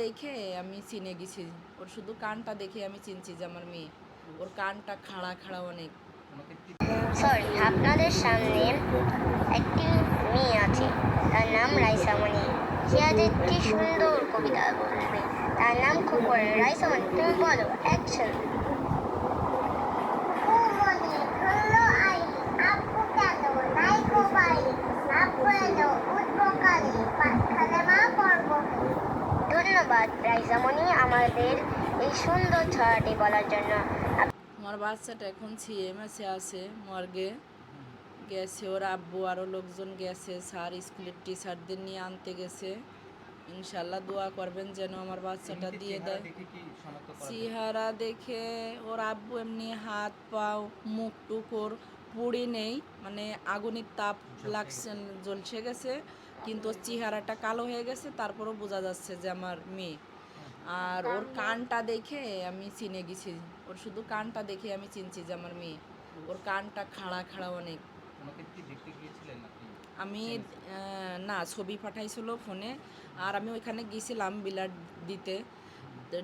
দেখে আমি চিনে গেছি, ওর শুধু কানটা দেখে আমি চিনছি যে আমার মেয়ে। ওর কানটা খাড়া খাড়া অনেক। সরি, আপনাদের সামনে একটি মেয়ে আছে, তার নাম রাইসামণি। সে আজ একটি সুন্দর কবিতা বলবে। তার নাম খোকর। রাইসামণি, তুমি বলো, অ্যাকশন। ধন্যবাদ রাইসামণি আমাদের এই সুন্দর ছড়াটি বলার জন্য। আমার বাচ্চাটা এখন সিএমএসে আছে, মর্গে গেছে। ওর আব্বু আরও লোকজন গেছে, স্যার স্কুলের টিচারদের নিয়ে আনতে গেছে। ইনশাল্লাহ দোয়া করবেন যেন আমার বাচ্চাটা দিয়ে দেয়। চেহারা দেখে ওর আব্বু এমনি হাত পাও মুখ টুক ওর পুড়ি নেই, মানে আগুনের তাপ লাগছে, জ্বলছে গেছে, কিন্তু ওর চেহারাটা কালো হয়ে গেছে, তারপরও বোঝা যাচ্ছে যে আমার মেয়ে। আর ওর কানটা দেখে আমি চিনে গেছি, ওর শুধু কানটা দেখে আমি চিনছি যে আমার মেয়ে। ওর কানটা খাড়া খাড়া অনেক। আমি না, ছবি পাঠাইছিল ফোনে, আর আমি ওইখানে গিয়েছিলাম ব্লাড দিতে,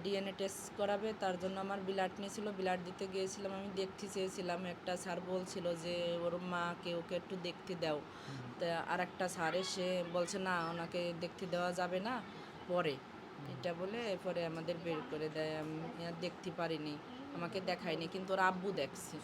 ডিএনএ টেস্ট করাবে, তার জন্য আমার ব্লাড নিয়েছিল, ব্লাড দিতে গিয়েছিলাম। আমি দেখতে চেয়েছিলাম, একটা স্যার বলছিল যে ওর মাকে ওকে একটু দেখতে দাও, তা আর একটা স্যার এসে বলছে না, ওনাকে দেখতে দেওয়া যাবে না, পরে এটা বলে পরে আমাদের বের করে দেয়। আমি আর দেখতে পারিনি, আমাকে দেখায়নি, কিন্তু ওর আব্বু দেখছে।